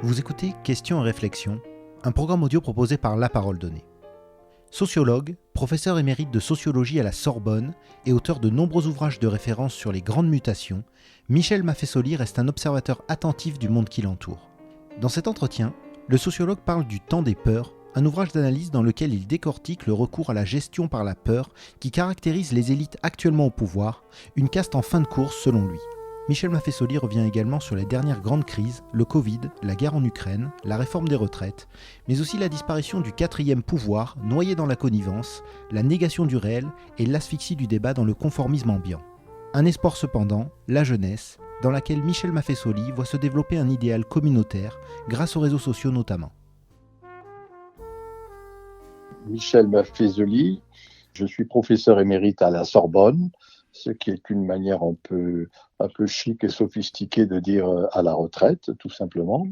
Vous écoutez Questions et réflexions, un programme audio proposé par La Parole Donnée. Sociologue, professeur émérite de sociologie à la Sorbonne et auteur de nombreux ouvrages de référence sur les grandes mutations, Michel Maffesoli reste un observateur attentif du monde qui l'entoure. Dans cet entretien, le sociologue parle du Temps des peurs, un ouvrage d'analyse dans lequel il décortique le recours à la gestion par la peur qui caractérise les élites actuellement au pouvoir, une caste en fin de course selon lui. Michel Maffesoli revient également sur les dernières grandes crises, le Covid, la guerre en Ukraine, la réforme des retraites, mais aussi la disparition du quatrième pouvoir, noyé dans la connivence, la négation du réel et l'asphyxie du débat dans le conformisme ambiant. Un espoir cependant, la jeunesse, dans laquelle Michel Maffesoli voit se développer un idéal communautaire, grâce aux réseaux sociaux notamment. Michel Maffesoli, je suis professeur émérite à la Sorbonne, ce qui est une manière un peu chic et sophistiquée de dire à la retraite, tout simplement.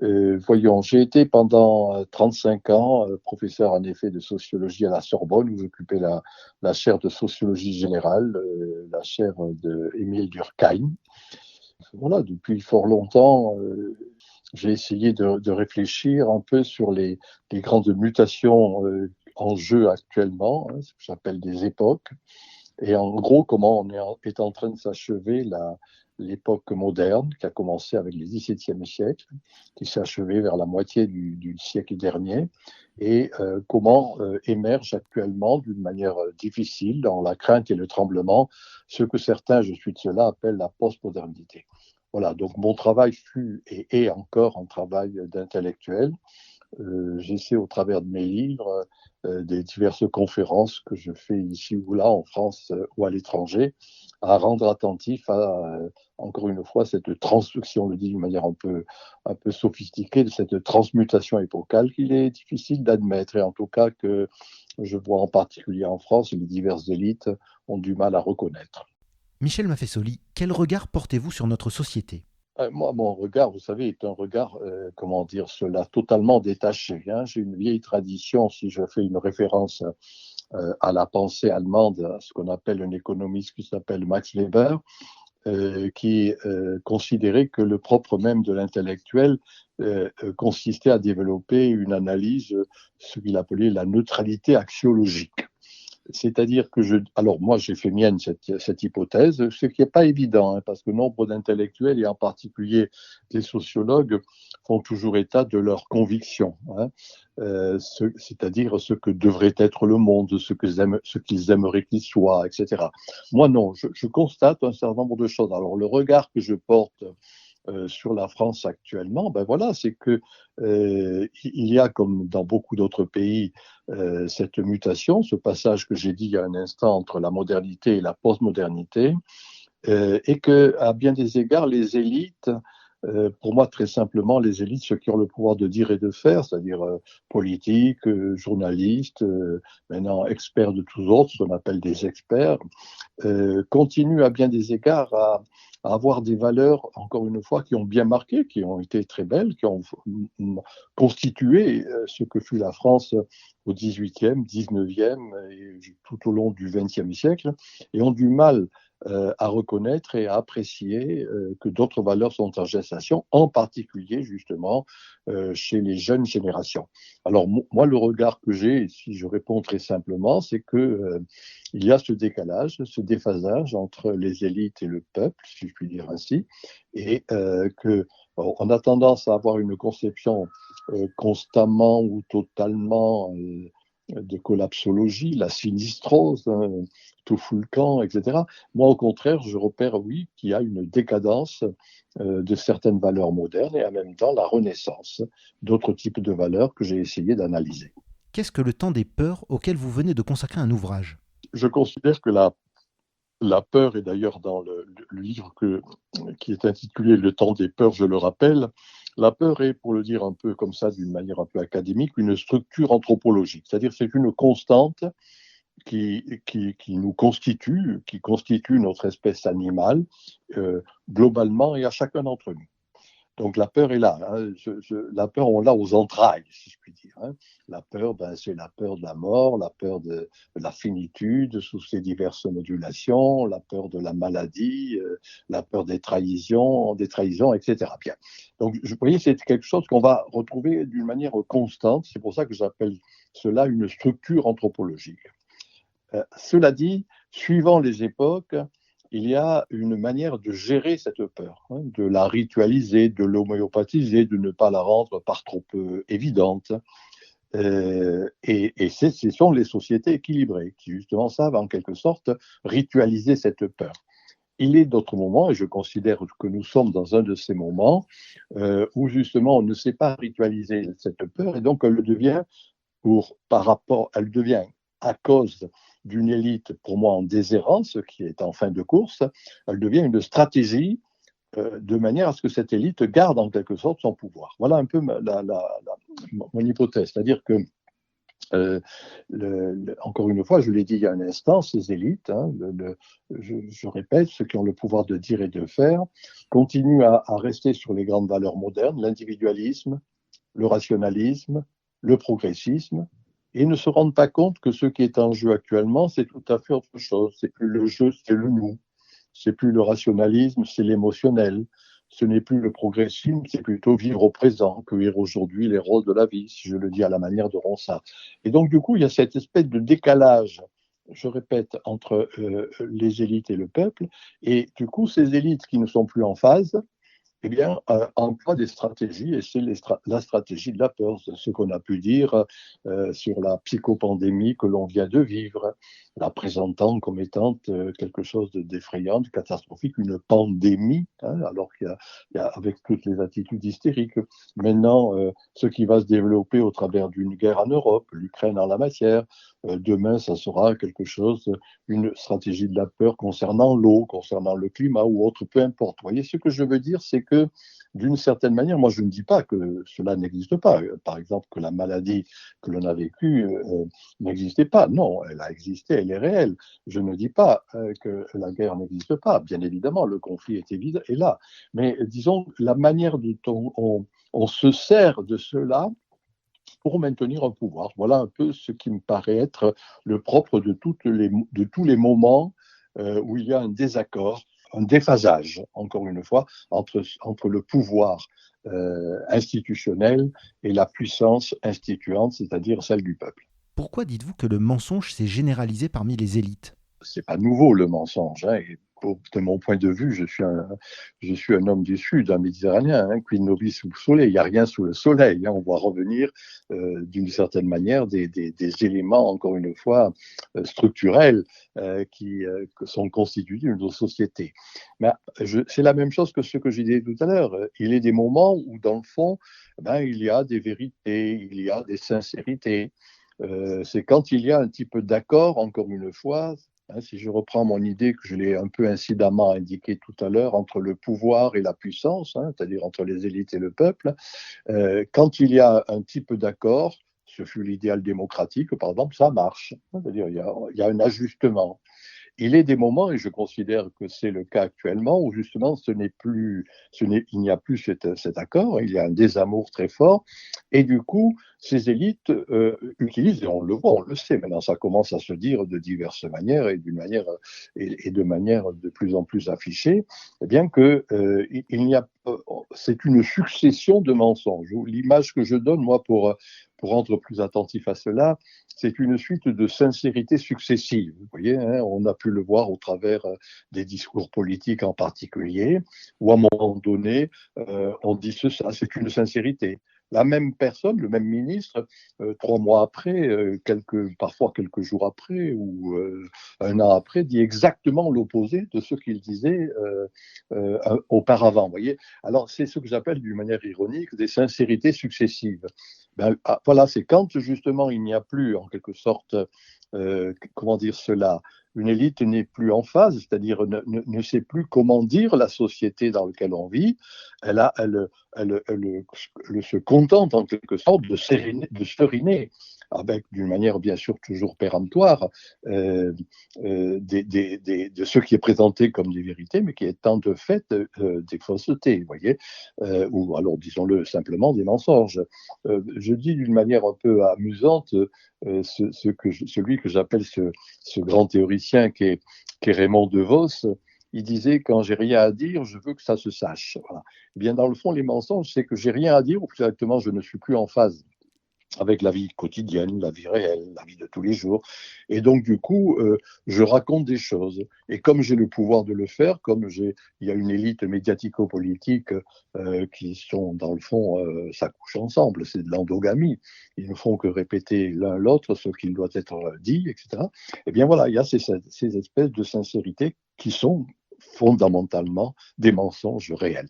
Voyons, j'ai été pendant 35 ans professeur en effet de sociologie à la Sorbonne, où j'occupais la chaire de sociologie générale, la chaire d'Émile Durkheim. Voilà, depuis fort longtemps, j'ai essayé de réfléchir un peu sur les grandes mutations en jeu actuellement, ce que j'appelle des époques. Et en gros, comment on est en train de s'achever l'époque moderne, qui a commencé avec le XVIIe siècle, qui s'est achevée vers la moitié du siècle dernier, et comment émerge actuellement, d'une manière difficile, dans la crainte et le tremblement, ce que certains, je suis de cela, appellent la postmodernité. Voilà, donc mon travail fut et est encore un travail d'intellectuel. J'essaie au travers de mes livres, des diverses conférences que je fais ici ou là, en France ou à l'étranger, à rendre attentif à, encore une fois, cette transcription, on le dit d'une manière un peu sophistiquée, de cette transmutation épocale qu'il est difficile d'admettre, et en tout cas que je vois en particulier en France, les diverses élites ont du mal à reconnaître. Michel Maffesoli, quel regard portez-vous sur notre société ? Moi, mon regard, vous savez, est un regard, comment dire cela, totalement détaché. Hein. J'ai une vieille tradition, si je fais une référence à la pensée allemande, à ce qu'on appelle un économiste qui s'appelle Max Weber, qui considérait que le propre même de l'intellectuel consistait à développer une analyse, ce qu'il appelait la neutralité axiologique. C'est-à-dire que alors moi j'ai fait mienne cette hypothèse, ce qui n'est pas évident, hein, parce que nombre d'intellectuels, et en particulier des sociologues, font toujours état de leurs convictions, hein, c'est-à-dire ce que devrait être le monde, ce qu'ils aimeraient qu'il soit, etc. Moi non, je constate un certain nombre de choses. Alors le regard que je porte sur la France actuellement, ben voilà, c'est que il y a, comme dans beaucoup d'autres pays, cette mutation, ce passage que j'ai dit il y a un instant entre la modernité et la postmodernité, et que, à bien des égards, les élites, pour moi, très simplement, les élites, ceux qui ont le pouvoir de dire et de faire, c'est-à-dire politiques, journalistes, maintenant experts de tous autres, ce qu'on appelle des experts, continuent à bien des égards à avoir des valeurs, encore une fois, qui ont bien marqué, qui ont été très belles, qui ont constitué ce que fut la France au XVIIIe, XIXe et tout au long du XXe siècle, et ont du mal à reconnaître et à apprécier que d'autres valeurs sont en gestation, en particulier justement chez les jeunes générations. Alors moi, le regard que j'ai, si je réponds très simplement, c'est que il y a ce décalage, ce déphasage entre les élites et le peuple, si je puis dire ainsi, et on a tendance à avoir une conception constamment ou totalement de collapsologie, la sinistrose, hein, tout fout le camp, etc. Moi, au contraire, je repère, oui, qu'il y a une décadence de certaines valeurs modernes et en même temps la renaissance d'autres types de valeurs que j'ai essayé d'analyser. Qu'est-ce que le Temps des peurs auquel vous venez de consacrer un ouvrage ? Je considère que la peur, et d'ailleurs dans le livre qui est intitulé Le temps des peurs, je le rappelle, la peur est, pour le dire un peu comme ça, d'une manière un peu académique, une structure anthropologique. C'est-à-dire c'est une constante qui nous constitue, qui constitue notre espèce animale, globalement et à chacun d'entre nous. Donc la peur est là. Hein. La peur, on l'a aux entrailles, si je puis dire. Hein. La peur, c'est la peur de la mort, la peur de la finitude sous ses diverses modulations, la peur de la maladie, la peur des trahisons, etc. Bien. Donc, vous voyez, c'est quelque chose qu'on va retrouver d'une manière constante. C'est pour ça que j'appelle cela une structure anthropologique. Cela dit, suivant les époques, il y a une manière de gérer cette peur, hein, de la ritualiser, de l'homéopathiser, de ne pas la rendre par trop évidente. Et ce sont les sociétés équilibrées qui, justement, savent en quelque sorte ritualiser cette peur. Il est d'autres moments, et je considère que nous sommes dans un de ces moments, où justement on ne sait pas ritualiser cette peur, et donc elle devient, elle devient à cause d'une élite, pour moi, en déshérence, qui est en fin de course, elle devient une stratégie de manière à ce que cette élite garde en quelque sorte son pouvoir. Voilà un peu mon hypothèse. C'est-à-dire que, encore une fois, je l'ai dit il y a un instant, ces élites, hein, je répète, ceux qui ont le pouvoir de dire et de faire, continuent à rester sur les grandes valeurs modernes, l'individualisme, le rationalisme, le progressisme, et ne se rendent pas compte que ce qui est en jeu actuellement, c'est tout à fait autre chose. C'est plus le jeu, c'est le nous. C'est plus le rationalisme, c'est l'émotionnel. Ce n'est plus le progressisme, c'est plutôt vivre au présent, cueillir aujourd'hui les rôles de la vie, si je le dis à la manière de Ronsard. Et donc, du coup, il y a cette espèce de décalage, je répète, entre les élites et le peuple. Et du coup, ces élites qui ne sont plus en phase, eh bien, emploie des stratégies, et c'est la stratégie de la peur, ce qu'on a pu dire sur la psychopandémie que l'on vient de vivre, la présentant comme étant quelque chose d'effrayant, de catastrophique, une pandémie, hein, alors qu'il y a, avec toutes les attitudes hystériques. Maintenant, ce qui va se développer au travers d'une guerre en Europe, l'Ukraine en la matière, demain, ça sera quelque chose, une stratégie de la peur concernant l'eau, concernant le climat ou autre, peu importe. Vous voyez, ce que je veux dire, c'est que d'une certaine manière, moi je ne dis pas que cela n'existe pas. Par exemple, que la maladie que l'on a vécue n'existait pas. Non, elle a existé, elle est réelle. Je ne dis pas que la guerre n'existe pas. Bien évidemment, le conflit est là. Mais disons, la manière dont on se sert de cela pour maintenir un pouvoir. Voilà un peu ce qui me paraît être le propre de tous les moments où il y a un désaccord, un déphasage, encore une fois, entre le pouvoir institutionnel et la puissance instituante, c'est-à-dire celle du peuple. Pourquoi dites-vous que le mensonge s'est généralisé parmi les élites ? C'est pas nouveau le mensonge. Hein, et de mon point de vue, je suis un homme du Sud, un Méditerranéen, hein, quid nobis sous le soleil. Il n'y a rien sous le soleil. Hein, on voit revenir d'une certaine manière des éléments, encore une fois, structurels qui sont constitués de nos sociétés. Mais c'est la même chose que ce que j'ai dit tout à l'heure. Il y a des moments où, dans le fond, il y a des vérités, il y a des sincérités. C'est quand il y a un petit peu d'accord, encore une fois, hein, si je reprends mon idée que je l'ai un peu incidemment indiquée tout à l'heure, entre le pouvoir et la puissance, hein, c'est-à-dire entre les élites et le peuple, quand il y a un petit peu d'accord, ce fut l'idéal démocratique, par exemple, ça marche. C'est-à-dire il y a un ajustement. Il est des moments, et je considère que c'est le cas actuellement, où justement il n'y a plus cet accord, il y a un désamour très fort, et du coup, ces élites utilisent, et on le voit, on le sait, maintenant ça commence à se dire de diverses manières et de manière de plus en plus affichée, eh bien que c'est une succession de mensonges. L'image que je donne, moi, pour rendre plus attentif à cela, c'est une suite de sincérités successives. Vous voyez, hein, on a pu le voir au travers des discours politiques en particulier, où à un moment donné, on dit ça, c'est une sincérité. La même personne, le même ministre, 3 mois après, parfois quelques jours après ou un an après, dit exactement l'opposé de ce qu'il disait auparavant. Vous voyez, alors c'est ce que j'appelle d'une manière ironique des sincérités successives. Voilà, c'est quand justement il n'y a plus en quelque sorte, comment dire cela, une élite n'est plus en phase, c'est-à-dire ne sait plus comment dire la société dans laquelle on vit, elle se contente en quelque sorte de seriner avec d'une manière bien sûr toujours péremptoire, de ce qui est présenté comme des vérités, mais qui est en de fait des faussetés, vous voyez, ou alors disons-le simplement des mensonges. Je dis d'une manière un peu amusante celui que j'appelle ce grand théoricien qui est Raymond DeVos. Il disait, quand j'ai rien à dire, je veux que ça se sache. Voilà. Eh bien, dans le fond, les mensonges, c'est que j'ai rien à dire, ou plus exactement, je ne suis plus en phase avec la vie quotidienne, la vie réelle, la vie de tous les jours. Et donc, du coup, je raconte des choses. Et comme j'ai le pouvoir de le faire, il y a une élite médiatico-politique qui sont, dans le fond, ça couche ensemble, c'est de l'endogamie. Ils ne font que répéter l'un l'autre ce qu'il doit être dit, etc. Eh bien voilà, il y a ces espèces de sincérité qui sont fondamentalement des mensonges réels.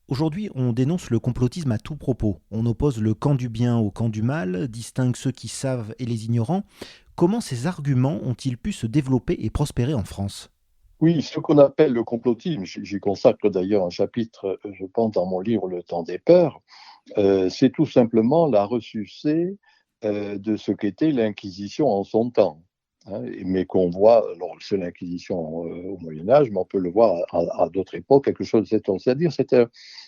Aujourd'hui, on dénonce le complotisme à tout propos. On oppose le camp du bien au camp du mal, distingue ceux qui savent et les ignorants. Comment ces arguments ont-ils pu se développer et prospérer en France ? Oui, ce qu'on appelle le complotisme, j'y consacre d'ailleurs un chapitre, je pense, dans mon livre Le temps des peurs, c'est tout simplement la ressucée de ce qu'était l'Inquisition en son temps. Hein, mais qu'on voit, alors c'est l'Inquisition au Moyen Âge, mais on peut le voir à d'autres époques, quelque chose de cet ordre. C'est-à-dire, c'était,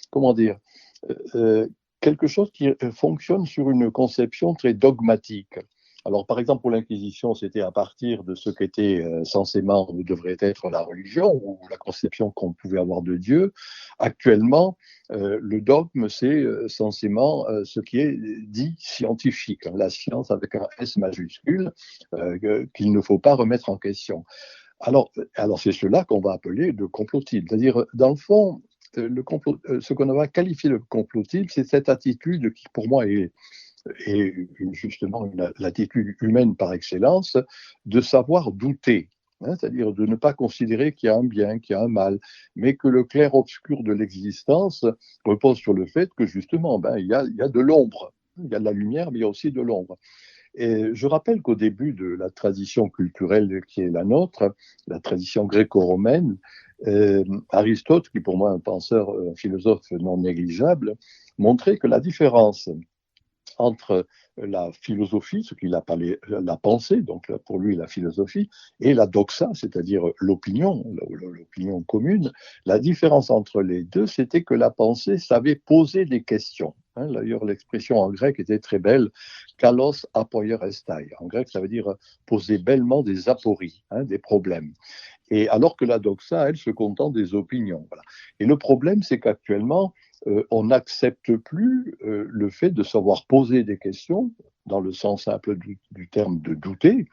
comment dire, quelque chose qui fonctionne sur une conception très dogmatique. Alors, par exemple, pour l'Inquisition, c'était à partir de ce qu'était censément ou devrait être la religion ou la conception qu'on pouvait avoir de Dieu. Actuellement, le dogme, c'est censément ce qui est dit scientifique, hein, la science avec un S majuscule, qu'il ne faut pas remettre en question. Alors c'est cela qu'on va appeler le complotisme. C'est-à-dire, dans le fond, ce qu'on va qualifier de complotisme, c'est cette attitude qui, pour moi, est justement l'attitude humaine par excellence, de savoir douter. Hein, c'est-à-dire de ne pas considérer qu'il y a un bien, qu'il y a un mal, mais que le clair-obscur de l'existence repose sur le fait que justement, il y a de l'ombre. Il y a de la lumière, mais il y a aussi de l'ombre. Et je rappelle qu'au début de la tradition culturelle qui est la nôtre, la tradition gréco-romaine, Aristote, qui pour moi est un penseur, un philosophe non négligeable, montrait que la différence entre la philosophie, ce qu'il appelait la pensée, donc pour lui la philosophie, et la doxa, c'est-à-dire l'opinion commune. La différence entre les deux, c'était que la pensée savait poser des questions. Hein, d'ailleurs, l'expression en grec était très belle, kalos apoierestai. En grec, ça veut dire poser bellement des apories, hein, des problèmes. Et alors que la doxa, elle, se contente des opinions. Voilà. Et le problème, c'est qu'actuellement, on n'accepte plus le fait de savoir poser des questions, dans le sens simple du terme de douter,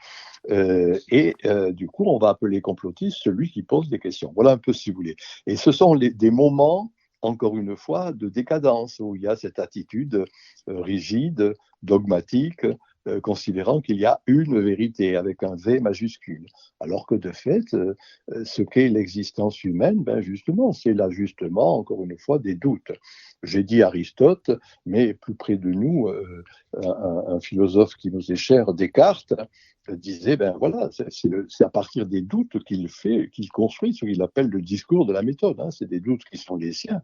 du coup, on va appeler complotiste celui qui pose des questions. Voilà un peu si vous voulez. Et ce sont des moments, encore une fois, de décadence, où il y a cette attitude rigide, dogmatique, considérant qu'il y a une vérité avec un V majuscule. Alors que de fait, ce qu'est l'existence humaine, justement, c'est l'ajustement, encore une fois, des doutes. J'ai dit Aristote, mais plus près de nous, un philosophe qui nous est cher, Descartes, disait, voilà, c'est à partir des doutes qu'il construit ce qu'il appelle le discours de la méthode. Hein. C'est des doutes qui sont les siens,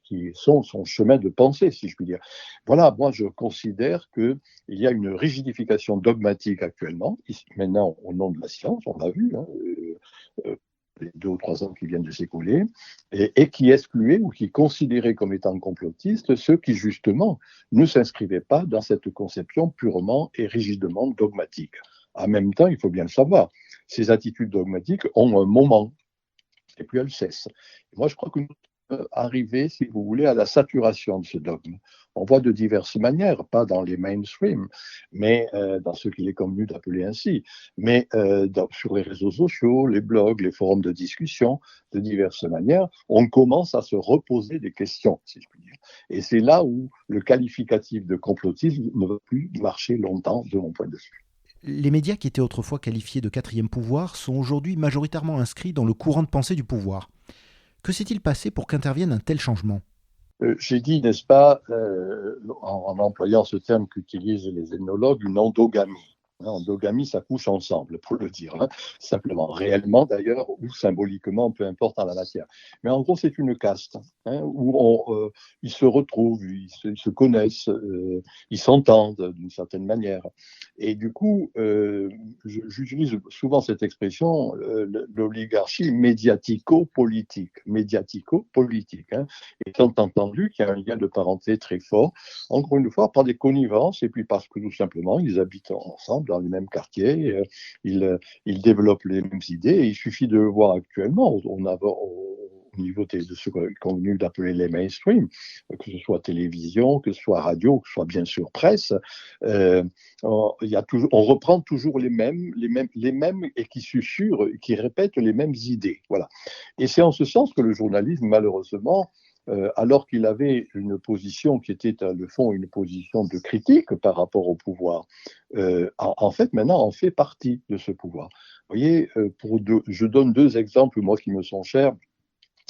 qui sont son chemin de pensée, si je puis dire. Voilà, moi je considère qu'il y a une rigidification dogmatique actuellement, maintenant au nom de la science, on l'a vu, hein, les 2 ou 3 ans qui viennent de s'écouler, et qui excluait ou qui considérait comme étant complotistes ceux qui, justement, ne s'inscrivaient pas dans cette conception purement et rigidement dogmatique. En même temps, il faut bien le savoir, ces attitudes dogmatiques ont un moment, et puis elles cessent. Et moi, je crois que nous arriver, si vous voulez, à la saturation de ce dogme. On voit de diverses manières, pas dans les mainstream, mais dans ce qu'il est convenu d'appeler ainsi, mais sur les réseaux sociaux, les blogs, les forums de discussion, de diverses manières, on commence à se reposer des questions, si je puis dire. Et c'est là où le qualificatif de complotisme ne va plus marcher longtemps, de mon point de vue. Les médias qui étaient autrefois qualifiés de quatrième pouvoir sont aujourd'hui majoritairement inscrits dans le courant de pensée du pouvoir. Que s'est-il passé pour qu'intervienne un tel changement ? J'ai dit, n'est-ce pas, en employant ce terme qu'utilisent les ethnologues, une endogamie. Endogamie, ça couche ensemble, pour le dire, simplement, réellement d'ailleurs, ou symboliquement, peu importe en la matière. Mais en gros, c'est une caste où ils se retrouvent, ils se connaissent, ils s'entendent d'une certaine manière. Et du coup, j'utilise souvent cette expression, l'oligarchie médiatico-politique. Médiatico-politique, étant entendu qu'il y a un lien de parenté très fort, encore une fois, par des connivences, et puis parce que tout simplement, ils habitent ensemble dans les mêmes quartiers, ils développent les mêmes idées, et il suffit de le voir actuellement, au niveau de ce qu'on est convenu d'appeler les mainstream, que ce soit télévision, que ce soit radio, que ce soit bien sûr presse, on reprend toujours les mêmes et qui susurrent, qui répètent les mêmes idées. Voilà. Et c'est en ce sens que le journalisme, malheureusement, alors qu'il avait une position qui était, à le fond, une position de critique par rapport au pouvoir, en fait, maintenant, on fait partie de ce pouvoir. Vous voyez, je donne deux exemples, moi, qui me sont chers.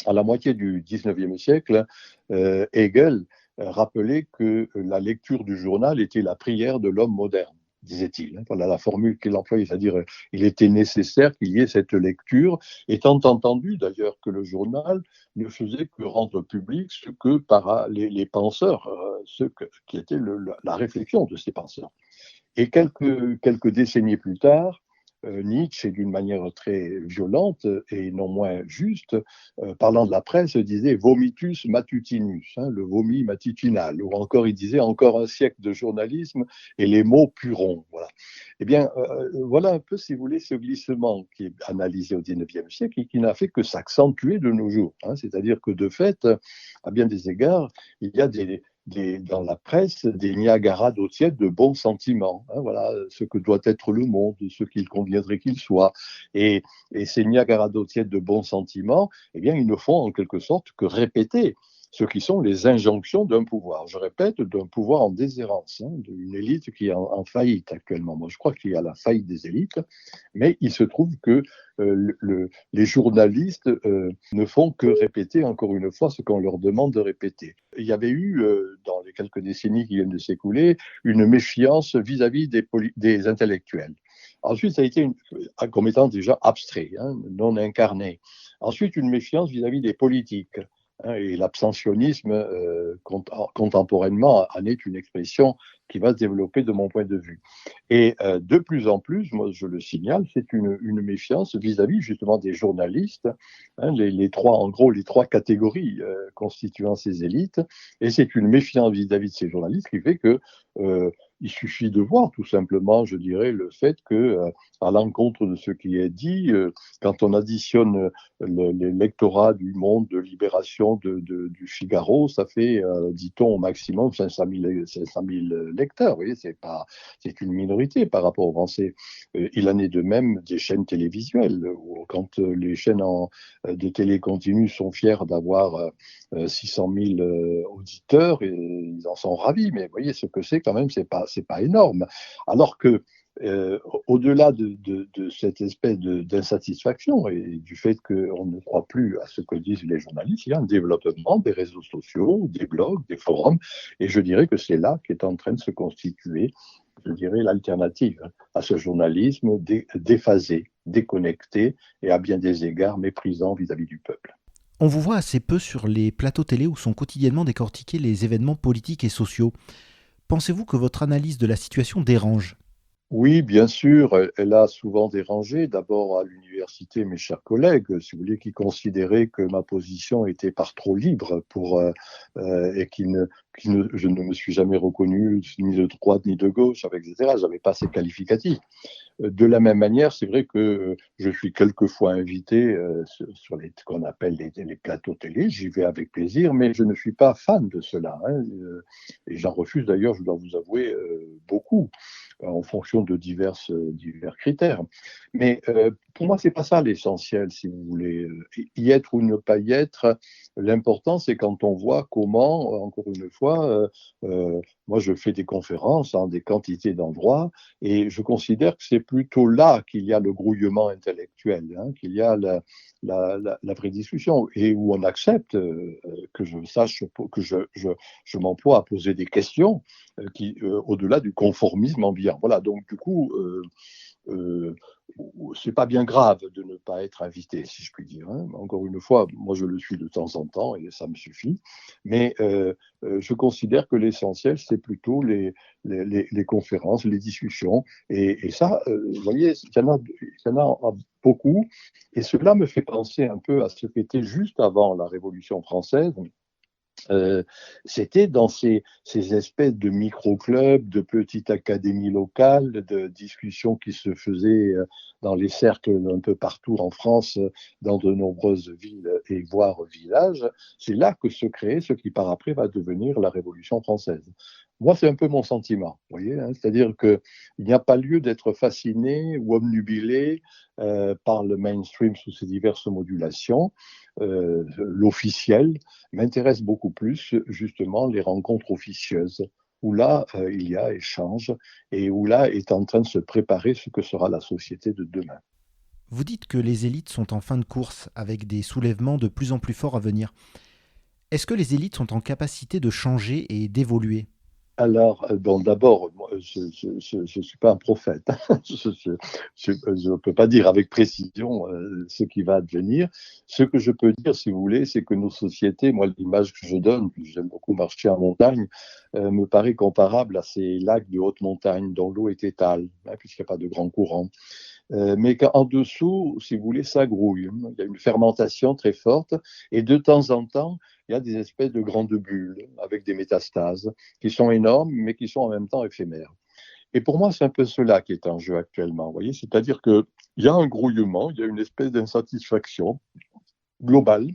À la moitié du 19e siècle, Hegel rappelait que la lecture du journal était la prière de l'homme moderne, disait-il. Voilà la formule qu'il employait, c'est-à-dire il était nécessaire qu'il y ait cette lecture, étant entendu d'ailleurs que le journal ne faisait que rendre public ce que par les penseurs, qui était la réflexion de ces penseurs. Et quelques décennies plus tard, Nietzsche, d'une manière très violente et non moins juste, parlant de la presse, disait vomitus matutinus, le vomi matutinal, ou encore il disait encore un siècle de journalisme et les mots pueront. Voilà. Eh bien, voilà un peu, si vous voulez, ce glissement qui est analysé au XIXe siècle et qui n'a fait que s'accentuer de nos jours. C'est-à-dire que de fait, à bien des égards, il y a dans la presse des Niagara d'eau tiède de bons sentiments. Voilà ce que doit être le monde, ce qu'il conviendrait qu'il soit. Et ces Niagara d'eau tiède de bons sentiments, eh bien, ils ne font en quelque sorte que répéter ce qui sont les injonctions d'un pouvoir. Je répète, d'un pouvoir en déshérence, d'une élite qui est en faillite actuellement. Moi, je crois qu'il y a la faillite des élites, mais il se trouve que les journalistes ne font que répéter encore une fois ce qu'on leur demande de répéter. Il y avait eu, dans les quelques décennies qui viennent de s'écouler, une méfiance vis-à-vis des intellectuels. Ensuite, ça a été comme étant déjà abstrait, non incarné. Ensuite, une méfiance vis-à-vis des politiques. Et l'abstentionnisme, contemporainement, en est une expression qui va se développer de mon point de vue. Et de plus en plus, moi je le signale, c'est une méfiance vis-à-vis justement des journalistes, les trois catégories constituant ces élites, et c'est une méfiance vis-à-vis de ces journalistes qui fait que il suffit de voir tout simplement, je dirais, le fait que, à l'encontre de ce qui est dit, quand on additionne les lectorats du Monde, de Libération, du Figaro, ça fait, dit-on, au maximum 500 000 lecteurs. Vous voyez, c'est une minorité par rapport aux Français. Il en est de même des chaînes télévisuelles, où quand les chaînes de télé continue sont fiers d'avoir 600 000 auditeurs, et ils en sont ravis. Mais vous voyez, ce que c'est quand même, c'est pas énorme. Alors que au-delà de cette espèce d'insatisfaction et du fait qu'on ne croit plus à ce que disent les journalistes, il y a un développement des réseaux sociaux, des blogs, des forums, et je dirais que c'est là qu'est en train de se constituer, je dirais, l'alternative à ce journalisme déphasé, déconnecté et à bien des égards méprisant vis-à-vis du peuple. On vous voit assez peu sur les plateaux télé où sont quotidiennement décortiqués les événements politiques et sociaux. Pensez-vous que votre analyse de la situation dérange ? Oui, bien sûr, elle a souvent dérangé. D'abord à l'université, mes chers collègues, si vous voulez, qui considéraient que ma position était par trop libre et je ne me suis jamais reconnu ni de droite ni de gauche, etc. Je n'avais pas ces qualificatifs. De la même manière, c'est vrai que je suis quelquefois invité sur ce qu'on appelle les plateaux télé. J'y vais avec plaisir, mais je ne suis pas fan de cela. Et j'en refuse d'ailleurs, je dois vous avouer, beaucoup, en fonction de divers critères. Mais pour moi, c'est pas ça l'essentiel, si vous voulez. Y être ou ne pas y être, l'important, c'est quand on voit comment, encore une fois, moi, je fais des conférences dans des quantités d'endroits, et je considère que c'est plutôt là qu'il y a le grouillement intellectuel, hein, qu'il y a la vraie discussion, et où on accepte que je sache, que je m'emploie à poser des questions au-delà du conformisme ambiant. Voilà, donc du coup, euh, c'est pas bien grave de ne pas être invité, si je puis dire, hein. Encore une fois, moi je le suis de temps en temps et ça me suffit. Mais je considère que l'essentiel, c'est plutôt les conférences, les discussions. Et ça, vous voyez, il y en a beaucoup. Et cela me fait penser un peu à ce qu'était juste avant la Révolution française. Euh, C'était dans ces espèces de micro-clubs, de petites académies locales, de discussions qui se faisaient dans les cercles un peu partout en France, dans de nombreuses villes et voire villages. C'est là que se crée ce qui par après va devenir la Révolution française. Moi, c'est un peu mon sentiment, vous voyez, hein, c'est-à-dire qu'il n'y a pas lieu d'être fasciné ou obnubilé par le mainstream sous ses diverses modulations. L'officiel m'intéresse beaucoup plus justement les rencontres officieuses, où là, il y a échange et où là est en train de se préparer ce que sera la société de demain. Vous dites que les élites sont en fin de course, avec des soulèvements de plus en plus forts à venir. Est-ce que les élites sont en capacité de changer et d'évoluer? Alors, bon, d'abord, moi, je ne suis pas un prophète. Je ne peux pas dire avec précision ce qui va advenir. Ce que je peux dire, si vous voulez, c'est que nos sociétés, moi, l'image que je donne, puis j'aime beaucoup marcher en montagne, me paraît comparable à ces lacs de haute montagne dont l'eau est étale, hein, puisqu'il n'y a pas de grand courant. Mais qu'en dessous, si vous voulez, ça grouille. Il y a une fermentation très forte et de temps en temps, il y a des espèces de grandes bulles avec des métastases qui sont énormes, mais qui sont en même temps éphémères. Et pour moi, c'est un peu cela qui est en jeu actuellement. Vous voyez, c'est-à-dire qu'il y a un grouillement, il y a une espèce d'insatisfaction globale.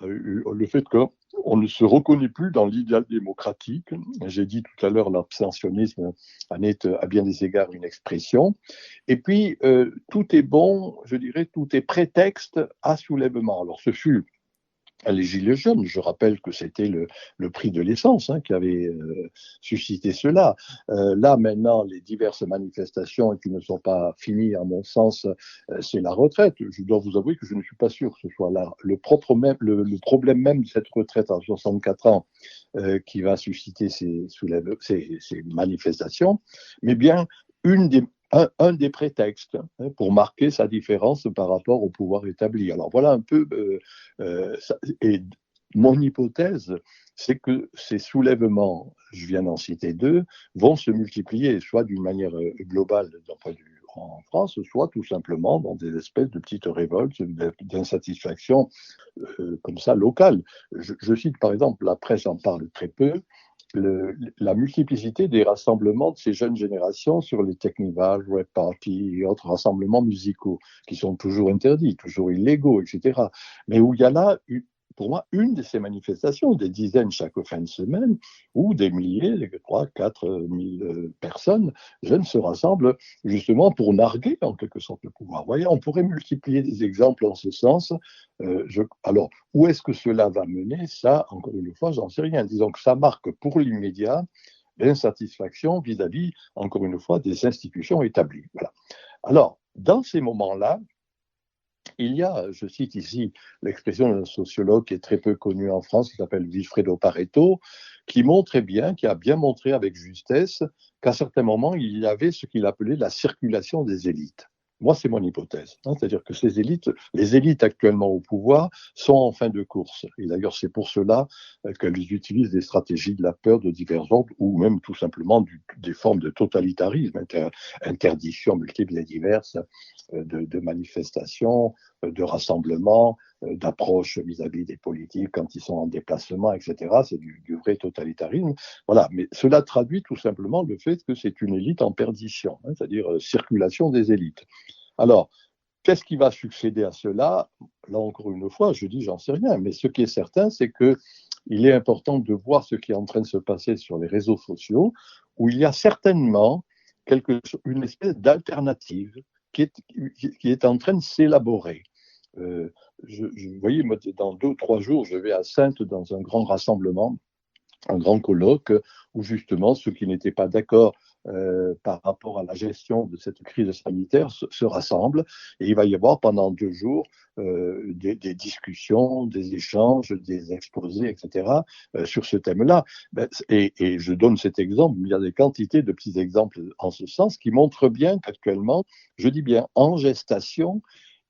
Le fait qu'on ne se reconnaît plus dans l'idéal démocratique. J'ai dit tout à l'heure, l'abstentionnisme en est à bien des égards une expression. Et puis, tout est bon, je dirais, tout est prétexte à soulèvement. Alors, ce fut les Gilets jaunes. Je rappelle que c'était le prix de l'essence qui avait suscité cela. Là, maintenant, les diverses manifestations qui ne sont pas finies, à mon sens, c'est la retraite. Je dois vous avouer que je ne suis pas sûr que ce soit là le problème même de cette retraite à 64 ans qui va susciter ces manifestations, mais bien une des un des prétextes pour marquer sa différence par rapport au pouvoir établi. Alors voilà un peu, et mon hypothèse, c'est que ces soulèvements, je viens d'en citer deux, vont se multiplier, soit d'une manière globale d'un point de vue en France, soit tout simplement dans des espèces de petites révoltes, d'insatisfaction comme ça locale. Je cite par exemple, la presse en parle très peu, la multiplicité des rassemblements de ces jeunes générations sur les Technival, Red Party et autres rassemblements musicaux qui sont toujours interdits, toujours illégaux, etc. Mais où il y a là, pour moi, une de ces manifestations, des dizaines chaque fin de semaine, où des milliers, 3, 4 000 personnes, jeunes, se rassemblent justement pour narguer en quelque sorte le pouvoir. Vous voyez, on pourrait multiplier des exemples en ce sens. Alors, où est-ce que cela va mener? Ça, encore une fois, j'en sais rien. Disons que ça marque pour l'immédiat l'insatisfaction vis-à-vis, encore une fois, des institutions établies. Voilà. Alors, dans ces moments-là, il y a, je cite ici l'expression d'un sociologue qui est très peu connu en France, qui s'appelle Vilfredo Pareto, qui montrait bien, qui a bien montré avec justesse qu'à certains moments, il y avait ce qu'il appelait la circulation des élites. Moi, c'est mon hypothèse. C'est-à-dire que ces élites, les élites actuellement au pouvoir, sont en fin de course. Et d'ailleurs, c'est pour cela qu'elles utilisent des stratégies de la peur de divers ordres ou même tout simplement des formes de totalitarisme, interdiction multiples et diverses de manifestations, de rassemblements, d'approches vis-à-vis des politiques quand ils sont en déplacement, etc. C'est du vrai totalitarisme. Voilà, mais cela traduit tout simplement le fait que c'est une élite en perdition, c'est-à-dire circulation des élites. Alors, qu'est-ce qui va succéder à cela? Là, encore une fois, je dis, j'en sais rien, mais ce qui est certain, c'est qu'il est important de voir ce qui est en train de se passer sur les réseaux sociaux, où il y a certainement une espèce d'alternative qui est en train de s'élaborer. Vous voyez, moi, dans 2 ou 3 jours, je vais à Saintes dans un grand rassemblement, un grand colloque, où justement ceux qui n'étaient pas d'accord par rapport à la gestion de cette crise sanitaire se rassemblent, et il va y avoir pendant 2 jours des discussions, des échanges, des exposés, etc., sur ce thème-là. Et je donne cet exemple, il y a des quantités de petits exemples en ce sens qui montrent bien qu'actuellement, je dis bien en gestation,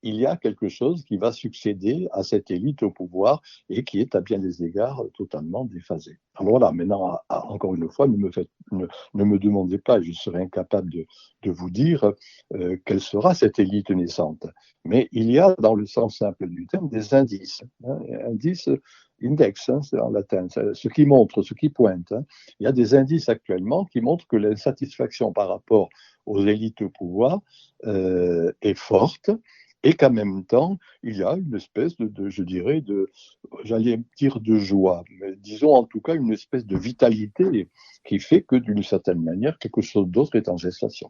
il y a quelque chose qui va succéder à cette élite au pouvoir et qui est à bien des égards totalement déphasé. Alors voilà, maintenant, encore une fois, ne me demandez pas, je serai incapable de vous dire quelle sera cette élite naissante. Mais il y a, dans le sens simple du terme, des indices. Indices, index, c'est en latin, ce qui montre, ce qui pointe. Il y a des indices actuellement qui montrent que l'insatisfaction par rapport aux élites au pouvoir est forte, et qu'en même temps, il y a une espèce je dirais, j'allais dire de joie, mais disons en tout cas une espèce de vitalité qui fait que d'une certaine manière, quelque chose d'autre est en gestation.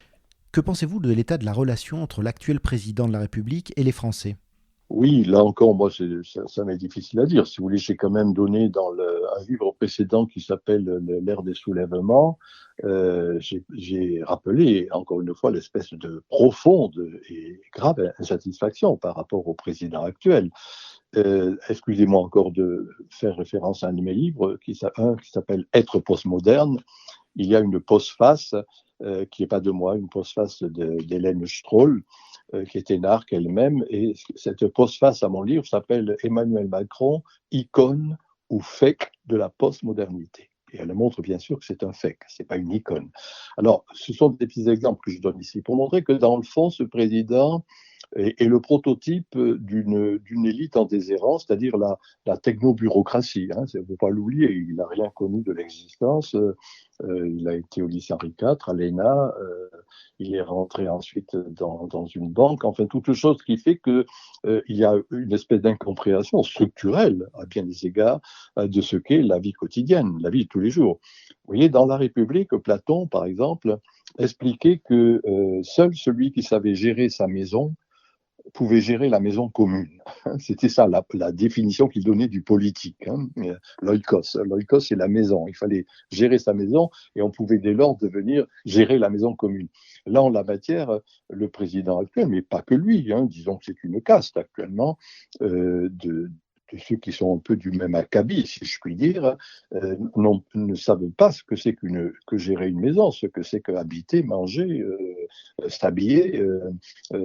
Que pensez-vous de l'état de la relation entre l'actuel président de la République et les Français? Oui, là encore, moi, ça m'est difficile à dire. Si vous voulez, j'ai quand même donné dans un livre précédent qui s'appelle L'ère des soulèvements, j'ai rappelé, encore une fois, l'espèce de profonde et grave insatisfaction par rapport au président actuel. Excusez-moi encore de faire référence à un de mes livres, qui s'appelle Être postmoderne. Il y a une postface qui n'est pas de moi, une postface d'Hélène Stroll, qui est énarque elle-même. Et cette postface à mon livre s'appelle Emmanuel Macron, icône ou fake de la postmodernité. Et elle montre bien sûr que c'est un fake, ce n'est pas une icône. Alors, ce sont des petits exemples que je donne ici pour montrer que dans le fond, ce président est le prototype d'une élite en déshérence, c'est-à-dire la technobureaucratie. Hein, il ne faut pas l'oublier, il n'a rien connu de l'existence. Il a été au lycée Henri IV, à l'ENA, il est rentré ensuite dans une banque, enfin, toute chose qui fait qu'il y a une espèce d'incompréhension structurelle, à bien des égards, de ce qu'est la vie quotidienne, la vie de tous les jours. Vous voyez, dans la République, Platon, par exemple, expliquait que seul celui qui savait gérer sa maison pouvait gérer la maison commune. C'était ça la définition qu'il donnait du politique. L'oikos. L'oikos, c'est la maison. Il fallait gérer sa maison et on pouvait dès lors devenir gérer la maison commune. Là, en la matière, le président actuel, mais pas que lui, disons que c'est une caste actuellement de ceux qui sont un peu du même acabit, si je puis dire, ne savent pas ce que c'est que gérer une maison, ce que c'est qu'habiter, manger, s'habiller,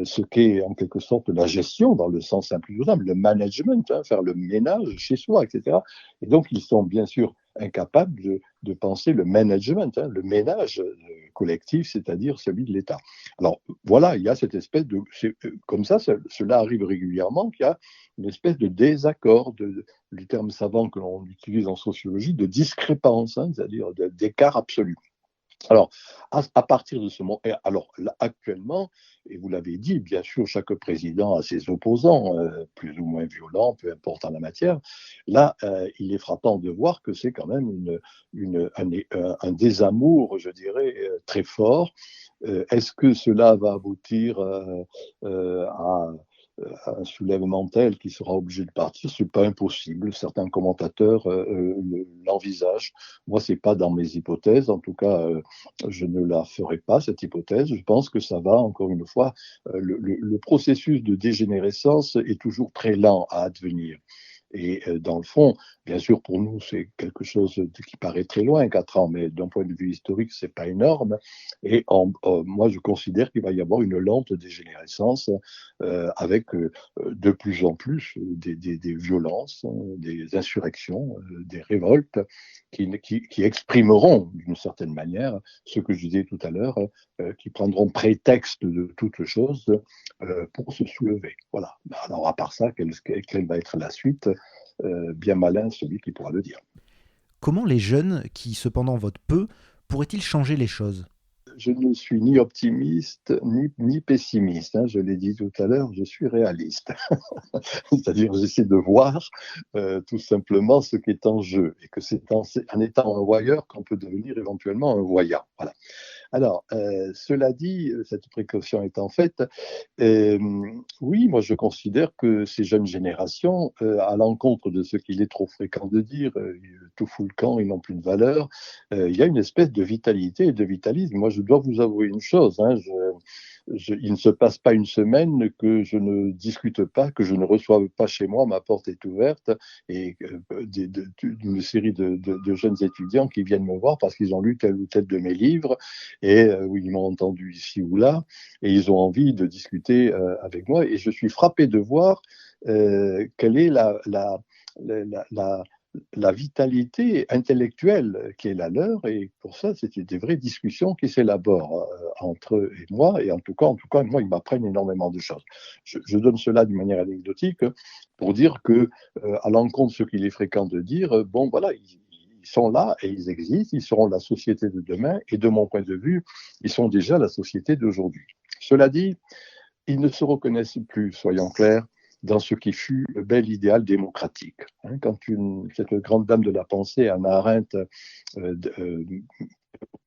ce qu'est en quelque sorte la gestion dans le sens simple du terme, le management, faire le ménage chez soi, etc. Et donc, ils sont bien sûr incapables de penser le management, le ménage collectif, c'est-à-dire celui de l'État. Alors voilà, il y a cette espèce de... Comme ça, cela arrive régulièrement, qu'il y a une espèce de désaccord, du terme savant que l'on utilise en sociologie, de discrépance, c'est-à-dire d'écart absolu. Alors, à partir de ce moment, alors là, actuellement, et vous l'avez dit, bien sûr, chaque président a ses opposants, plus ou moins violents, peu importe en la matière. Là, il est frappant de voir que c'est quand même un désamour, je dirais, très fort. Est-ce que cela va aboutir à un soulèvement tel qui sera obligé de partir, ce n'est pas impossible. Certains commentateurs l'envisagent. Moi, ce n'est pas dans mes hypothèses. En tout cas, je ne la ferai pas, cette hypothèse. Je pense que ça va, encore une fois, le processus de dégénérescence est toujours très lent à advenir. Et dans le fond, bien sûr, pour nous, c'est quelque chose qui paraît très loin, 4 ans, mais d'un point de vue historique, ce n'est pas énorme. Et moi, je considère qu'il va y avoir une lente dégénérescence avec de plus en plus des violences, des insurrections, des révoltes qui exprimeront d'une certaine manière ce que je disais tout à l'heure, qui prendront prétexte de toute chose pour se soulever. Voilà. Alors, à part ça, quelle va être la suite? Bien malin celui qui pourra le dire. Comment les jeunes, qui cependant votent peu, pourraient-ils changer les choses? Je ne suis ni optimiste ni pessimiste. Je l'ai dit tout à l'heure, je suis réaliste. C'est-à-dire, j'essaie de voir tout simplement ce qui est en jeu et que c'est en étant un voyeur qu'on peut devenir éventuellement un voyant. Voilà. Alors, cela dit, cette précaution étant faite, euh, oui, moi je considère que ces jeunes générations, à l'encontre de ce qu'il est trop fréquent de dire, tout fout le camp, ils n'ont plus de valeur, il y a une espèce de vitalité et de vitalisme. Moi, je dois vous avouer une chose, hein, il ne se passe pas une semaine que je ne discute pas, que je ne reçoive pas chez moi, ma porte est ouverte, et une série de jeunes étudiants qui viennent me voir parce qu'ils ont lu tel ou tel de mes livres, et où ils m'ont entendu ici ou là, et ils ont envie de discuter avec moi, et je suis frappé de voir quelle est la, la, la vitalité intellectuelle qui est la leur, et pour ça, c'est des vraies discussions qui s'élaborent entre eux et moi, et en tout cas, moi, ils m'apprennent énormément de choses. Je donne cela d'une manière anecdotique pour dire que, à l'encontre de ce qu'il est fréquent de dire, bon, voilà, ils sont là et ils existent, ils seront la société de demain, et de mon point de vue, ils sont déjà la société d'aujourd'hui. Cela dit, ils ne se reconnaissent plus, soyons clairs, dans ce qui fut le bel idéal démocratique. Quand cette grande dame de la pensée, Hannah Arendt,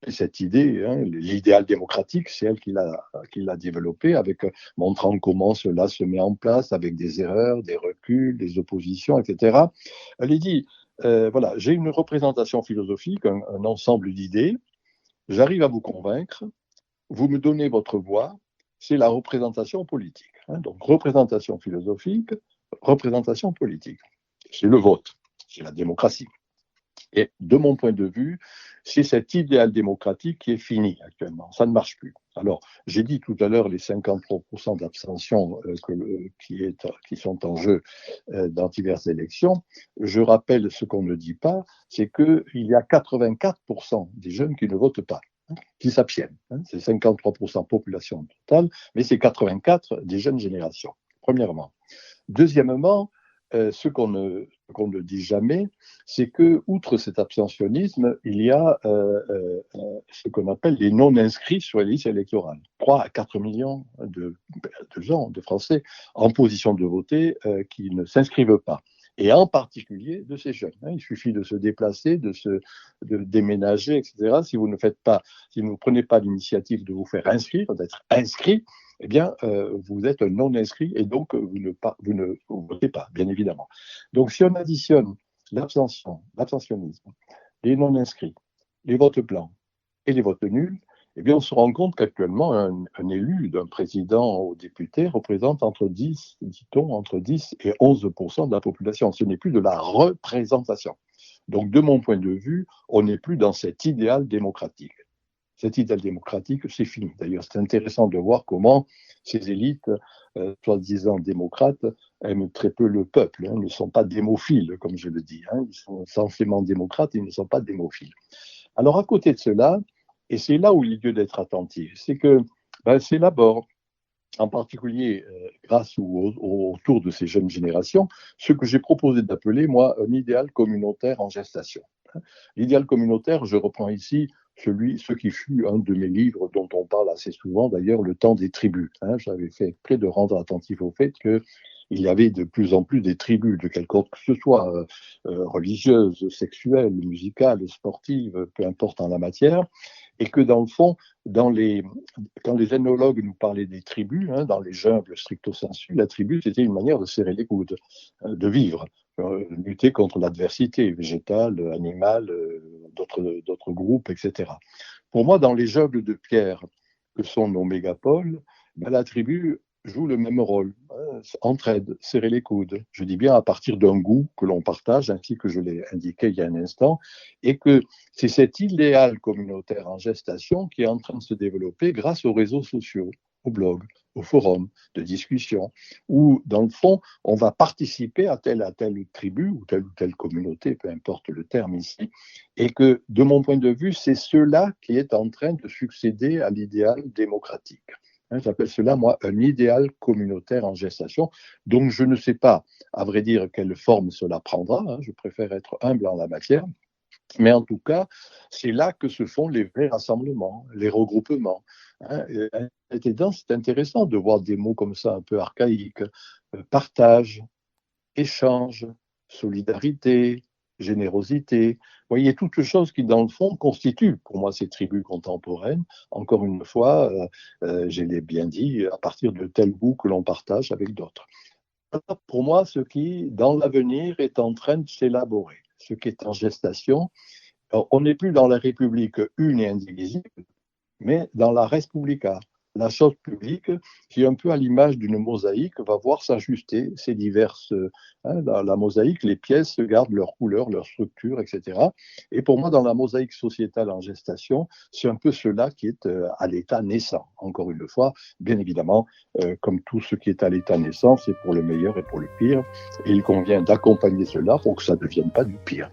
cette idée, l'idéal démocratique, c'est elle qui l'a développé, montrant comment cela se met en place, avec des erreurs, des reculs, des oppositions, etc. Elle a dit, voilà, j'ai une représentation philosophique, un ensemble d'idées, j'arrive à vous convaincre, vous me donnez votre voix, c'est la représentation politique. Donc, représentation philosophique, représentation politique. C'est le vote, c'est la démocratie. Et de mon point de vue, c'est cet idéal démocratique qui est fini actuellement. Ça ne marche plus. Alors, j'ai dit tout à l'heure les 53% d'abstention qui sont en jeu dans diverses élections. Je rappelle ce qu'on ne dit pas, c'est qu'il y a 84% des jeunes qui ne votent pas, qui s'abstiennent. C'est 53% population totale, mais c'est 84 des jeunes générations, premièrement. Deuxièmement, ce qu'on ne dit jamais, c'est que, outre cet abstentionnisme, il y a ce qu'on appelle les non-inscrits sur les listes électorales. 3 à 4 millions de gens, de Français, en position de voter, qui ne s'inscrivent pas. Et en particulier de ces jeunes. Il suffit de se déplacer, de déménager, etc. Si vous ne prenez pas l'initiative de vous faire inscrire, d'être inscrit, eh bien, vous êtes un non-inscrit, et donc vous ne votez pas, bien évidemment. Donc, si on additionne l'abstentionnisme, les non-inscrits, les votes blancs et les votes nuls, eh bien, on se rend compte qu'actuellement, un élu d'un président au député représente entre 10 et 11% de la population. Ce n'est plus de la représentation. Donc, de mon point de vue, on n'est plus dans cet idéal démocratique. Cet idéal démocratique, c'est fini. D'ailleurs, c'est intéressant de voir comment ces élites, soi-disant démocrates, aiment très peu le peuple. Ils ne sont pas démophiles, comme je le dis. Ils sont censément démocrates, ils ne sont pas démophiles. Alors, à côté de cela, et c'est là où il y a lieu d'être attentif, c'est que s'élabore, en particulier grâce autour de ces jeunes générations, ce que j'ai proposé d'appeler, moi, un idéal communautaire en gestation. L'idéal communautaire, je reprends ici ce qui fut un de mes livres dont on parle assez souvent, d'ailleurs, Le temps des tribus. J'avais fait exprès de rendre attentif au fait qu'il y avait de plus en plus des tribus, de quelque sorte que ce soit religieuses, sexuelles, musicales, sportives, peu importe en la matière, et que dans le fond, quand les ethnologues nous parlaient des tribus, dans les jungles stricto sensu, la tribu, c'était une manière de serrer les coudes, de vivre, lutter contre l'adversité végétale, animale, d'autres groupes, etc. Pour moi, dans les jungles de pierre que sont nos mégapoles, la tribu joue le même rôle, entraide, serrer les coudes. Je dis bien à partir d'un goût que l'on partage, ainsi que je l'ai indiqué il y a un instant, et que c'est cet idéal communautaire en gestation qui est en train de se développer grâce aux réseaux sociaux, aux blogs, aux forums de discussion, où, dans le fond, on va participer à telle tribu ou telle communauté, peu importe le terme ici, et que, de mon point de vue, c'est cela qui est en train de succéder à l'idéal démocratique. J'appelle cela, moi, un idéal communautaire en gestation. Donc, je ne sais pas, à vrai dire, quelle forme cela prendra. Je préfère être humble en la matière. Mais en tout cas, c'est là que se font les vrais rassemblements, les regroupements. C'est intéressant de voir des mots comme ça, un peu archaïques. Partage, échange, solidarité, générosité. Vous voyez, toutes choses qui, dans le fond, constituent pour moi ces tribus contemporaines. Encore une fois, je l'ai bien dit, à partir de tels goûts que l'on partage avec d'autres. Voilà pour moi ce qui, dans l'avenir, est en train de s'élaborer, ce qui est en gestation. Alors, on n'est plus dans la République une et indivisible, mais dans la res publica, la chose publique, qui, un peu à l'image d'une mosaïque, va voir s'ajuster ces diverses. La mosaïque, les pièces gardent leur couleur, leur structure, etc. Et pour moi, dans la mosaïque sociétale en gestation, c'est un peu cela qui est à l'état naissant. Encore une fois, bien évidemment, comme tout ce qui est à l'état naissant, c'est pour le meilleur et pour le pire. Et il convient d'accompagner cela pour que ça ne devienne pas du pire.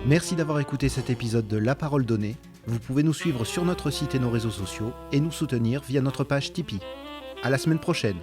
Merci d'avoir écouté cet épisode de La Parole Donnée. Vous pouvez nous suivre sur notre site et nos réseaux sociaux et nous soutenir via notre page Tipeee. À la semaine prochaine.